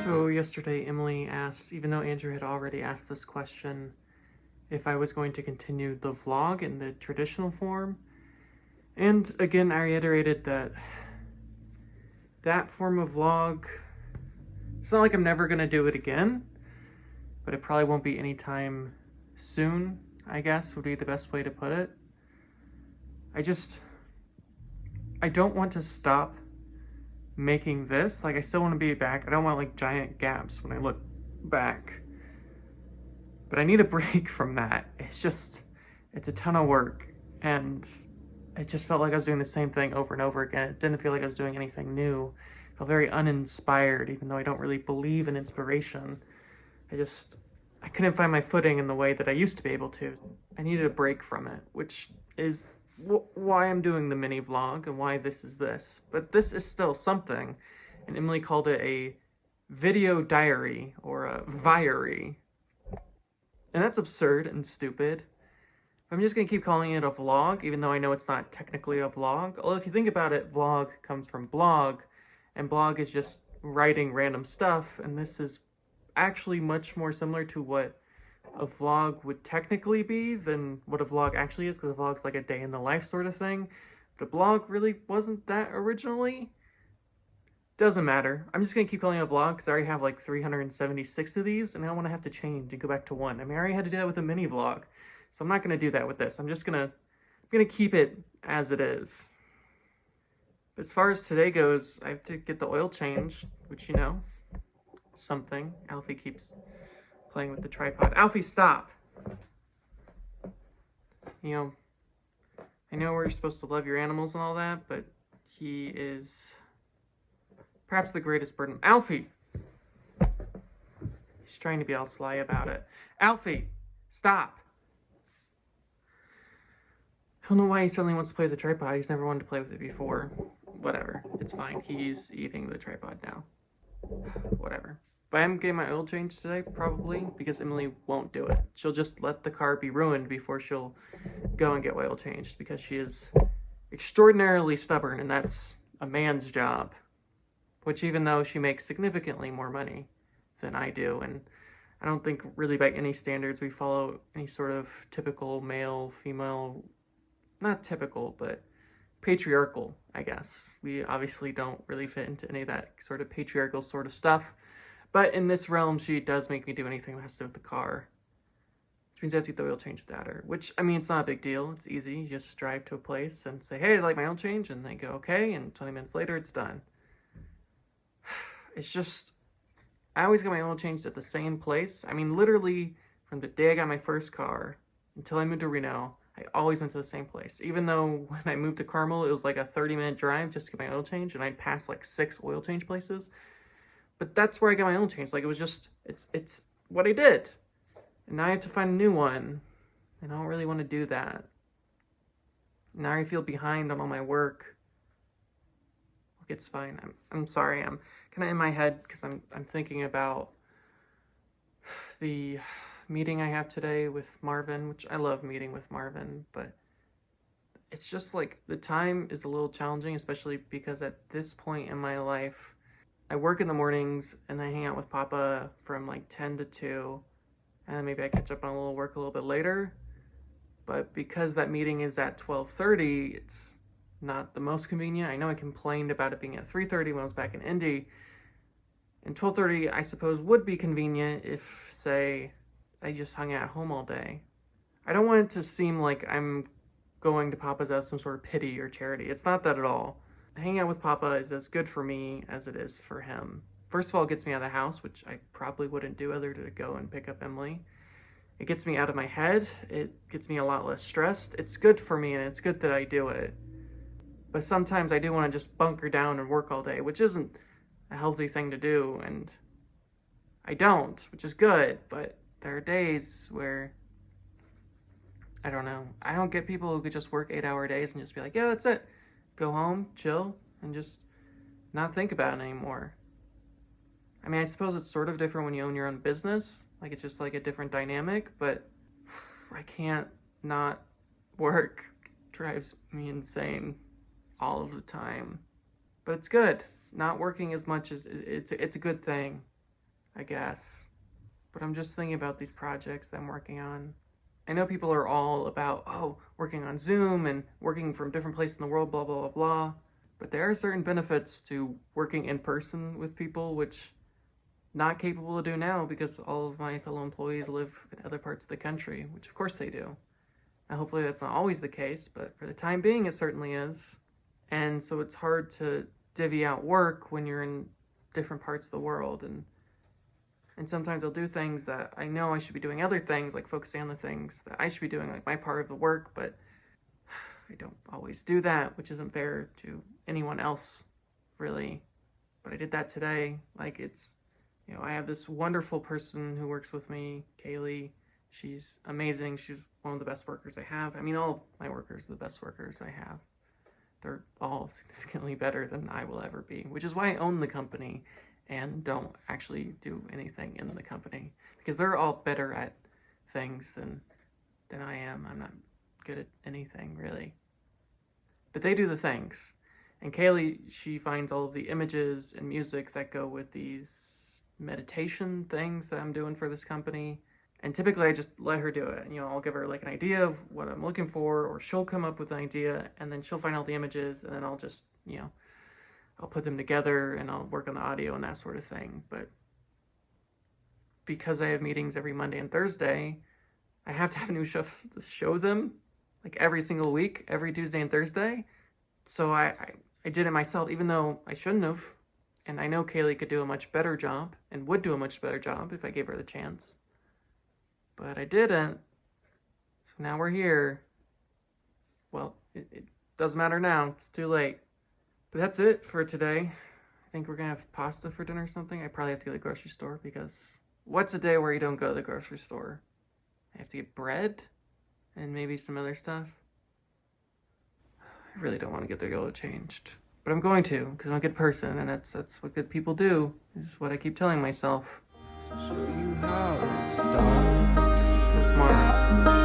So yesterday, Emily asked, even though Andrew had already asked this question, if I was going to continue the vlog in the traditional form. And again, I reiterated that that form of vlog, it's not like I'm never going to do it again, but it probably won't be anytime soon, I guess, would be the best way to put it. I don't want to stop making this. Like, I still want to be back. I don't want like giant gaps when I look back. But I need a break from that. It's a ton of work. And it just felt like I was doing the same thing over and over again. It didn't feel like I was doing anything new. I felt very uninspired, even though I don't really believe in inspiration. I couldn't find my footing in the way that I used to be able to. I needed a break from it, which is why I'm doing the mini vlog and why this is this. But this is still something. And Emily called it a video diary or a viary. And that's absurd and stupid. I'm just going to keep calling it a vlog, even though I know it's not technically a vlog. Although if you think about it, vlog comes from blog, and blog is just writing random stuff, and this is actually much more similar to what a vlog would technically be than what a vlog actually is, because a vlog's like a day in the life sort of thing. But a blog really wasn't that originally. Doesn't matter. I'm just going to keep calling it a vlog because I already have like 376 of these, and I don't want to have to change and go back to one. I mean, I already had to do that with a mini vlog, so I'm not going to do that with this. I'm going to keep it as it is. But as far as today goes, I have to get the oil changed, which, you know, something. Alfie keeps playing with the tripod. Alfie, stop! You know, I know we're supposed to love your animals and all that, but he is perhaps the greatest burden. Alfie! He's trying to be all sly about it. Alfie, stop! I don't know why he suddenly wants to play with the tripod. He's never wanted to play with it before. Whatever. It's fine. He's eating the tripod now. Whatever. But I'm getting my oil changed today, probably, because Emily won't do it. She'll just let the car be ruined before she'll go and get oil changed, because she is extraordinarily stubborn, and that's a man's job. Which, even though she makes significantly more money than I do, and I don't think really by any standards we follow any sort of typical male, female, not typical, but patriarchal, I guess. We obviously don't really fit into any of that sort of patriarchal sort of stuff. But in this realm, she does make me do anything that has to do with the car. Which means I have to get the oil change without her. Which, I mean, it's not a big deal. It's easy. You just drive to a place and say, hey, I'd like my oil change. And they go, okay. And 20 minutes later, it's done. It's just, I always get my oil changed at the same place. I mean, literally, from the day I got my first car until I moved to Reno, I always went to the same place. Even though when I moved to Carmel, it was like a 30-minute drive just to get my oil change, and I'd pass like 6 oil change places. But that's where I got my oil change. Like, it was just, it's what I did. And now I have to find a new one. And I don't really want to do that. Now I feel behind on all my work. Look, it's fine. I'm sorry. I'm kind of in my head because I'm thinking about the meeting I have today with Marvin, which I love meeting with Marvin, but it's just like the time is a little challenging, especially because at this point in my life, I work in the mornings and I hang out with Papa from like 10 to 2, and then maybe I catch up on a little work a little bit later. But because that meeting is at 12:30, it's not the most convenient. I know I complained about it being at 3:30 when I was back in Indy, and 12:30 I suppose would be convenient if, say, I just hung out at home all day. I don't want it to seem like I'm going to Papa's out of some sort of pity or charity. It's not that at all. Hanging out with Papa is as good for me as it is for him. First of all, it gets me out of the house, which I probably wouldn't do other to go and pick up Emily. It gets me out of my head. It gets me a lot less stressed. It's good for me, and it's good that I do it. But sometimes I do want to just bunker down and work all day, which isn't a healthy thing to do, and I don't, which is good, but there are days where, I don't know, I don't get people who could just work 8-hour days and just be like, yeah, that's it. Go home, chill, and just not think about it anymore. I mean, I suppose it's sort of different when you own your own business. Like, it's just like a different dynamic, but I can't not work. It drives me insane all of the time. But it's good. Not working as much as, it's a good thing. I guess. But I'm just thinking about these projects that I'm working on. I know people are all about, working on Zoom and working from different places in the world, blah, blah, blah, blah. But there are certain benefits to working in person with people, which not capable to do now because all of my fellow employees live in other parts of the country, which of course they do. Now, hopefully that's not always the case, but for the time being, it certainly is. And so it's hard to divvy out work when you're in different parts of the world. And sometimes I'll do things that I know I should be doing other things, like focusing on the things that I should be doing, like my part of the work, but I don't always do that, which isn't fair to anyone else, really. But I did that today. Like, it's, I have this wonderful person who works with me, Kaylee. She's amazing. She's one of the best workers I have. I mean, all of my workers are the best workers I have. They're all significantly better than I will ever be, which is why I own the company and don't actually do anything in the company, because they're all better at things than I am. I'm not good at anything, really. But they do the things. And Kaylee, she finds all of the images and music that go with these meditation things that I'm doing for this company. And typically I just let her do it. I'll give her like an idea of what I'm looking for, or she'll come up with an idea, and then she'll find all the images, and then I'll just, I'll put them together and I'll work on the audio and that sort of thing. But because I have meetings every Monday and Thursday, I have to have new stuff to show them, like every single week, every Tuesday and Thursday. So I did it myself, even though I shouldn't have. And I know Kaylee could do a much better job and would do a much better job if I gave her the chance. But I didn't. So now we're here. Well, it doesn't matter now. It's too late. But that's it for today. I think we're going to have pasta for dinner or something. I probably have to go to the grocery store, because what's a day where you don't go to the grocery store? I have to get bread and maybe some other stuff. I really don't want to get the oil changed. But I'm going to, because I'm a good person, and that's what good people do, is what I keep telling myself. Show you how it's done. Till tomorrow.